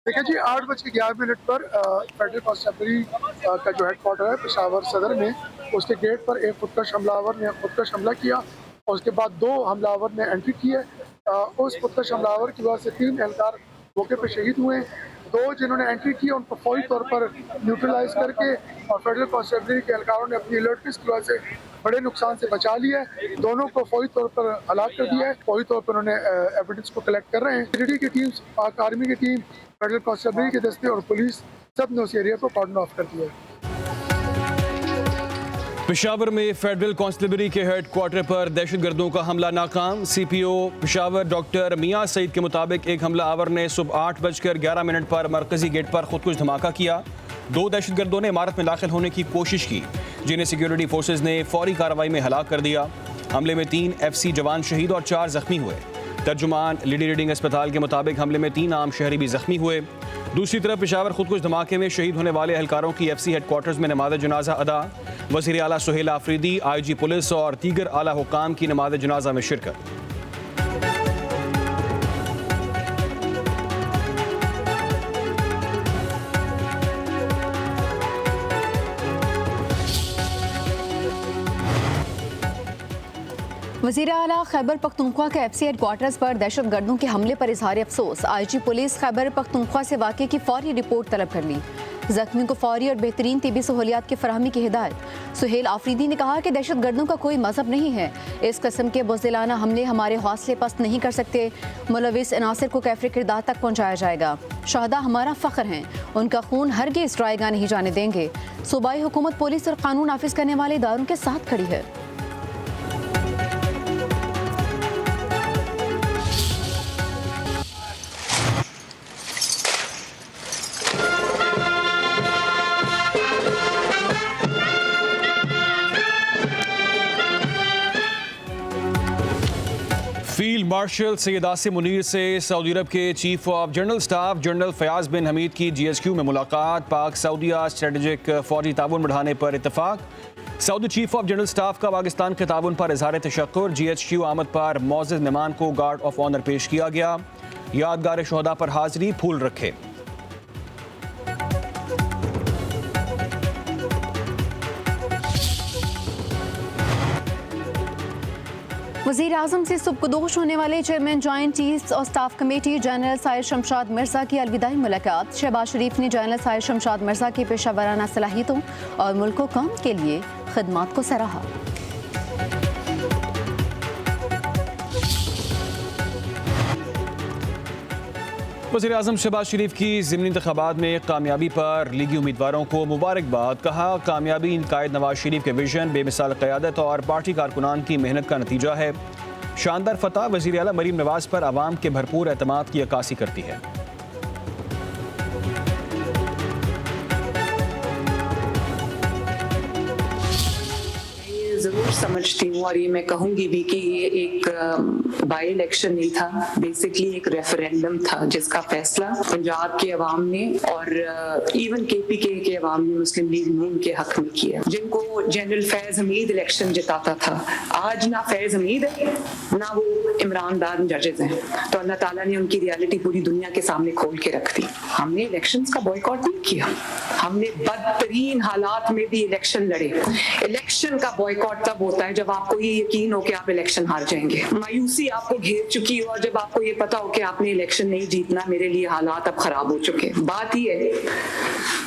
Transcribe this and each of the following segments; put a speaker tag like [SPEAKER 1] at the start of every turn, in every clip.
[SPEAKER 1] देखिए जी, 8:11 पर federal constabulary का जो हेडक्वार्टर है पेशावर सदर में, उसके गेट पर एक खुदकश हमलावर ने खुदकश हमला किया और उसके बाद 2 हमलावर ने एंट्री की है। उस खुदकश हमलावर की वजह से 3 एहलकार मौके पर शहीद हुए। 2 जिन्होंने एंट्री की उनको फौरी तौर पर न्यूट्रलाइज करके और फेडरल कॉन्स्टेबलरी के एहलकारों ने अपनी अलर्टनेस की वजह से बड़े नुकसान से बचा लिया है। दोनों को फौरी तौर पर हलाक कर दिया है। फौरी तौर पर उन्होंने एविडेंस को कलेक्ट कर रहे हैं। सिक्योरिटी की टीम, पाक आर्मी की टीम, फेडरल कॉन्स्टेबलरी के दस्ते और पुलिस सब ने उस एरिया को कॉर्डन ऑफ कर दिया है।
[SPEAKER 2] पेशावर में फेडरल कांस्टेबलरी के हेडक्वार्टर पर दहशतगर्दों का हमला नाकाम। सीपीओ पेशावर डॉक्टर मियां सईद के मुताबिक एक हमलावर ने सुबह 8:11 पर मरकजी गेट पर खुदकुश धमाका किया। 2 दहशतगर्दों ने इमारत में दाखिल होने की कोशिश की, जिन्हें सिक्योरिटी फोर्सेज ने फौरी कार्रवाई में हलाक कर दिया। हमले में 3 FC जवान शहीद और 4 जख्मी हुए। तर्जुमान लेडी रीडिंग अस्पताल के मुताबिक हमले में 3 आम शहरी भी जख्मी हुए। दूसरी तरफ पेशावर खुदकुश धमाके में शहीद होने वाले एहलकारों की FC हेडक्वार्टर्स में नमाज जनाजा अदा। वज़ीर आला सुहेल आफरीदी, IG पुलिस और दीगर आला हुक्काम की नमाज जनाजा में शिरकत।
[SPEAKER 3] वज़ीर आला खैबर पख्तूनख्वा के FC हेडक्वार्टर्स पर दहशतगर्दों के हमले पर इजहार अफसोस। IG पुलिस खैबर पख्तूनख्वा से वाक़े की फौरी रिपोर्ट तलब कर ली। जख्मियों को फौरी और बेहतरीन तिबी सहूलियात की फराहमी की हिदायत। सुहेल आफरीदी ने कहा कि दहशतगर्दों का कोई मजहब नहीं है। इस किस्म के बुज़दिलाना हमले हमारे हौसले पस्त नहीं कर सकते। मुलविस अनासर को कैफरे किरदार तक पहुँचाया जाएगा। शहदा हमारा फ़ख्र हैं, उनका खून हरगिज़ ड्राएगा नहीं जाने देंगे। सूबाई हुकूमत पुलिस और कानून नाफिज करने वाले इदारों के साथ खड़ी है।
[SPEAKER 2] फील्ड मार्शल सैयद आसिम मुनीर से सऊदी अरब के chief of general staff general Fayyaz bin Hamid की GSQ में मुलाकात। पाक सऊदीया स्ट्रेटेजिक फौजी ताउन बढ़ाने पर इत्तफाक। Saudi chief of general staff का पाकिस्तान के ताउन पर इजहार तशक्कुर। GHQ आमद पर मोअज़्ज़ज़ मेहमान को गार्ड ऑफ ऑनर पेश किया गया। यादगार शोहदा पर हाजिरी, फूल रखे।
[SPEAKER 3] वज़ीर आज़म से सुबकदोश होने वाले चेयरमैन जॉइंट चीफ्स और staff committee general Sahir Shamshad Mirza की अलविदाई मुलाकात। शहबाज शरीफ ने जनरल साहिर शमशाद मिर्ज़ा की पेशा वाराना सलाहियतों और मुल्क व कौम के लिए खिदमात को सराहा।
[SPEAKER 2] वज़ीर आज़म शहबाज शरीफ की ज़िमनी इंतख़ाबात में कामयाबी पर लीगी उम्मीदवारों को मुबारकबाद। कहा, कामयाबी कायद नवाज शरीफ के विजन, बेमिसाल क़यादत और पार्टी कारकुनान की मेहनत का नतीजा है। शानदार फतह वज़ीर आला मरीम नवाज़ पर आवाम के भरपूर एतमाद की अक्कासी करती है।
[SPEAKER 4] ज़रूर समझती हूँ और ये मैं कहूँगी भी कि ये एक बाई इलेक्शन नहीं था, बेसिकली एक रेफरेंडम था जिसका फैसला पंजाब के अवाम ने और इवन KPK के अवाम ने मुस्लिम लीग नून के हक में किया। जिनको जनरल फैज़ हमीद इलेक्शन जिताता था, आज ना फैज़ हमीद है ना वो इमरान दान जजेज हैं। तो अल्लाह ताला ने उनकी रियलिटी पूरी दुनिया के सामने खोल के रख दी। हमने इलेक्शंस का बॉयकॉट नहीं किया, हमने बदतरीन हालात में भी इलेक्शन लड़े। इलेक्शन का बॉयकॉट तब होता है जब आपको ये यकीन हो कि आप इलेक्शन हार जाएंगे, मायूसी आपको घेर चुकी हो और जब आपको ये पता हो कि आपने इलेक्शन नहीं जीतना, मेरे लिए हालात अब खराब हो चुके। बात ही है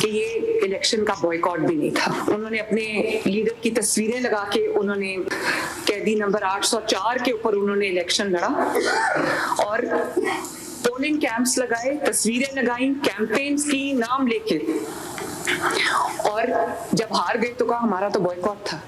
[SPEAKER 4] कि ये इलेक्शन का बॉयकॉट भी नहीं था। उन्होंने अपने लीडर की तस्वीरें लगा के, उन्होंने कैदी नंबर 804 के ऊपर उन्होंने इलेक्शन लड़ा और पोलिंग कैंप्स लगाए, तस्वीरें लगाई, कैंपेन्स की, नाम लेके, और जब हार गए तो कहा हमारा तो बॉयकॉट था।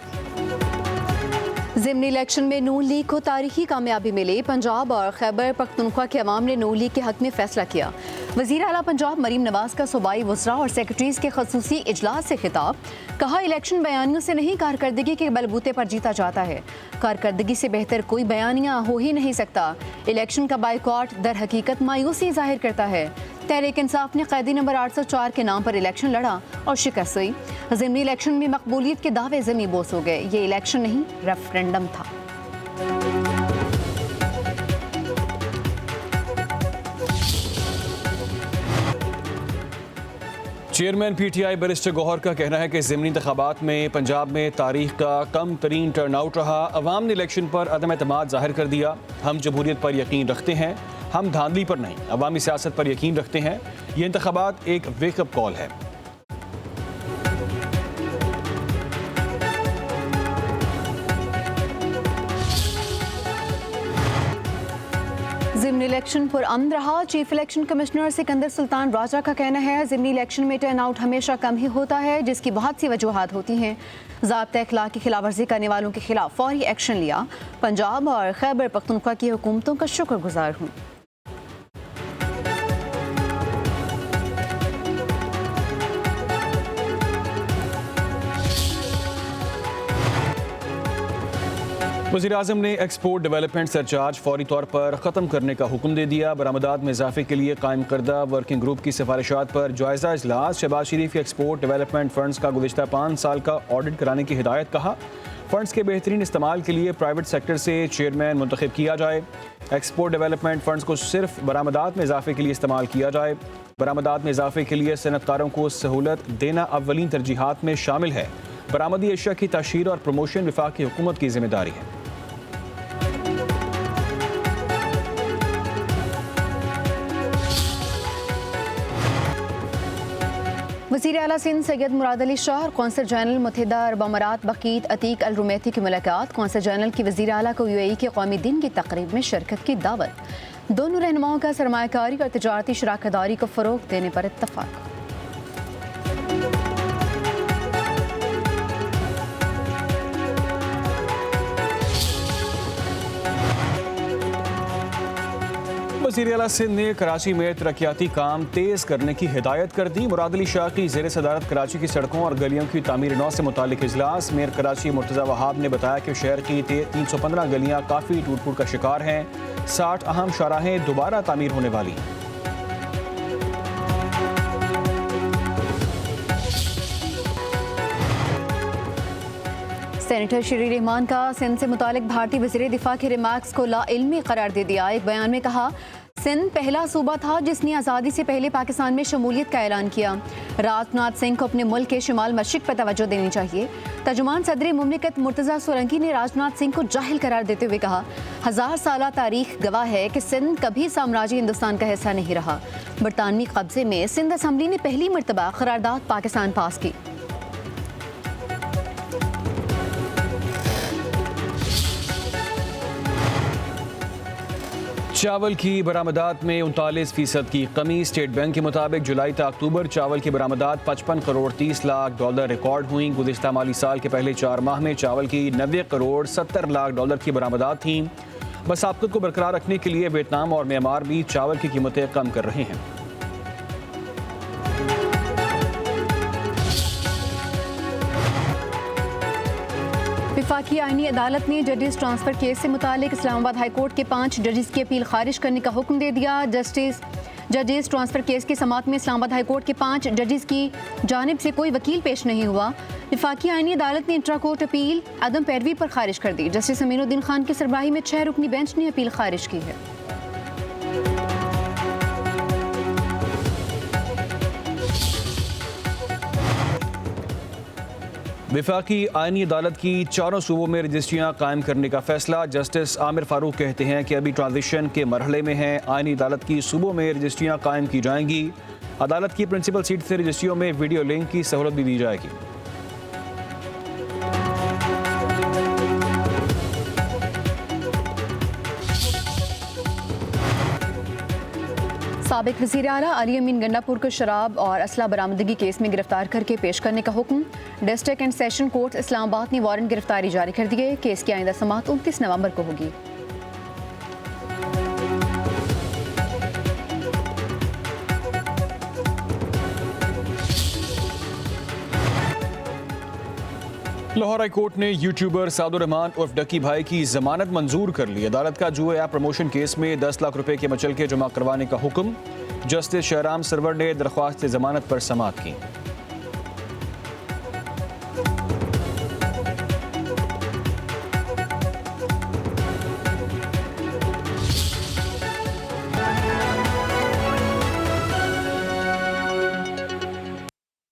[SPEAKER 3] ज़िमनी इलेक्शन में नून लीग को तारीखी कामयाबी मिली। पंजाब और खैबर पख्तूनख्वा के अवाम ने नून लीग के हक में फैसला किया। वज़ीर आला पंजाब मरीम नवाज़ का सूबाई वज़रा और सेक्रेटरीज़ के खसूसी इजलास से खिताब। कहा, इलेक्शन बयानियों से नहीं कारकर्दगी के बलबूते पर जीता जाता है। कारकर्दगी से बेहतर कोई बयानिया हो ही नहीं सकता। इलेक्शन का बाइकॉट दर हकीकत मायूसी जाहिर करता है। तहरीक इंसाफ ने कैदी नंबर 804 के नाम पर इलेक्शन लड़ा और शिकस्त हुई। ज़िमनी इलेक्शन में मकबूलियत के दावे ज़मीं बोस हो गए। ये इलेक्शन नहीं, रेफरेंडम था।
[SPEAKER 2] चेयरमैन PTI बैरिस्टर गौहर का कहना है कि ज़िमनी इंतखाबात में पंजाब में तारीख का कम तरीन टर्न आउट रहा। अवाम ने इलेक्शन पर अदम एतमाद जाहिर कर दिया। हम जमहूरियत पर यकीन रखते हैं, हम धांधली पर नहीं, अवामी सियासत पर यकीन रखते हैं। ये इंतखाबात एक वेकअप कॉल है।
[SPEAKER 3] ज़िमनी इलेक्शन पर अमन रहा। Chief election commissioner Sikandar Sultan Raja का कहना है ज़िमनी इलेक्शन में टर्न आउट हमेशा कम ही होता है, जिसकी बहुत सी वजूहात होती हैं। ज़ाब्ता अखलाक की खिलाफ वर्जी करने वालों के खिलाफ फौरी एक्शन लिया। पंजाब और खैबर पख्तूनख्वा की हुकूमतों का शुक्रगुजार हूँ।
[SPEAKER 2] वज़ीर-ए-आज़म ने एक्सपोर्ट डेवलपमेंट सरचार्ज फौरी तौर पर ख़त्म करने का हुक्म दे दिया। बरामदात में इजाफे के लिए कायम करदा वर्किंग ग्रुप की सिफारिशात पर जायज़ा इजलास। शहबाज शरीफ के एक्सपोर्ट डेवलपमेंट फंड्स का गुज़िश्ता 5 साल का ऑडिट कराने की हिदायत। कहा फंड्स के बेहतरीन इस्तेमाल के लिए प्राइवेट सेक्टर से चेयरमैन मुंतखब किया जाए। एक्सपोर्ट डेवलपमेंट फंड्स को सिर्फ बरामदात में इजाफे के लिए इस्तेमाल किया जाए। बरामदात में इजाफे के लिए सनतकारों को सहूलत देना अव्वलीन तरजीहात में शामिल है। बरामदी एशिया की तशहीर और प्रमोशन वफाकी हुकूमत की जिम्मेदारी है।
[SPEAKER 3] वज़ीर आला सिंध सैयद मुराद अली शाह और कौंसल जनरल मुत्तहिदा अरब अमारात बकीत अतीक अल रुमैती की मुलाकात। कौंसल जनरल की वज़ीर आला को UAE के कौमी दिन की तकरीब में शिरकत की दावत। दोनों रहनुमाओं का सरमायाकारी और तजारती शराकतदारी को फ़रोग़ देने पर इत्तफ़ाक़।
[SPEAKER 2] वज़ीर आला सिंध ने कराची में तरक्याती काम तेज़ करने की हिदायत कर दी। मुराद अली शाह की ज़ेर सदारत कराची की सड़कों और गलियों की तामीर नौ से मुतालिक इजलास। मेयर कराची मुर्तज़ा वहाब ने बताया कि शहर की 315 गलियाँ काफ़ी टूट फूट का शिकार हैं। 60 अहम शाहराहें दोबारा तामीर होने वाली।
[SPEAKER 3] सेनेटर शरीर रहमान का सिंध से मुतालिक भारतीय वज़ीर दिफा के रिमार्क्स को लाइल्मी करार दे दिया। एक बयान में कहा सिंध पहला सूबा था जिसने आज़ादी से पहले पाकिस्तान में शमूलियत का ऐलान किया। राजनाथ सिंह को अपने मुल्क के शुमाल मशरिक पर तवज्जो देनी चाहिए। तर्जुमान सदर मुमलिकत मुर्तज़ा सोलंकी ने राजनाथ सिंह को जाहिल करार देते हुए कहा 1000 साला तारीख गवाह है कि सिंध कभी साम्राज्य हिंदुस्तान का हिस्सा नहीं रहा। बरतानवी कब्जे में सिंध असम्बली ने पहली मरतबा करारदाद पाकिस्तान पास की।
[SPEAKER 2] चावल की बरामदात में 39% की कमी। स्टेट बैंक के मुताबिक जुलाई से अक्टूबर चावल की बरामदात 55 करोड़ 30 लाख डॉलर रिकॉर्ड हुई। गुज़िश्ता माली साल के पहले 4 माह में चावल की 90 करोड़ 70 लाख डॉलर की बरामदात थी। बसाबत को बरकरार रखने के लिए वियतनाम और म्यांमार भी चावल की कीमतें कम कर रहे हैं।
[SPEAKER 3] वफाकी आईनी अदालत ने जजेस ट्रांसफर केस से मुतालिक इस्लामाबाद हाई कोर्ट के 5 जजेस की अपील खारिज करने का हुक्म दे दिया। जजेस ट्रांसफर केस की समाअत में इस्लामाबाद हाई कोर्ट के 5 जजेस की जानिब से कोई वकील पेश नहीं हुआ। वफाकी आईनी अदालत ने इंट्रा कोर्ट अपील अदम पैरवी पर खारिज कर दी। जस्टिस अमीनुद्दीन खान की सरबराही में 6 रुकनी बेंच ने अपील खारिज की है।
[SPEAKER 2] वफाकी आईनी अदालत की 4 सूबों में रजिस्ट्रियाँ कायम करने का फैसला। जस्टिस आमिर फारूक कहते हैं कि अभी ट्रांजिशन के मरहले में है। आईनी अदालत की सूबों में रजिस्ट्रियाँ कायम की जाएंगी। अदालत की प्रिंसिपल सीट से रजिस्ट्रियों में वीडियो लिंक की सहूलत भी दी जाएगी।
[SPEAKER 3] साबिक वज़ीर आला अली अमीन गंडापुर को शराब और असला बरामदगी केस में गिरफ्तार करके पेश करने का हुक्म। District and session court Islamabad ने वारंट गिरफ्तारी जारी कर दिए। केस की आइंदा समाअत 29 नवंबर को होगी।
[SPEAKER 2] लाहौर हाई कोर्ट ने यूट्यूबर सादुर रहमान उर्फ डक्की भाई की जमानत मंजूर कर ली। अदालत का जुए ऐप प्रमोशन केस में 10 लाख रुपए के मचल के जमा करवाने का हुक्म। जस्टिस शहराम सरवर ने दरख्वास्त जमानत पर समाअत की।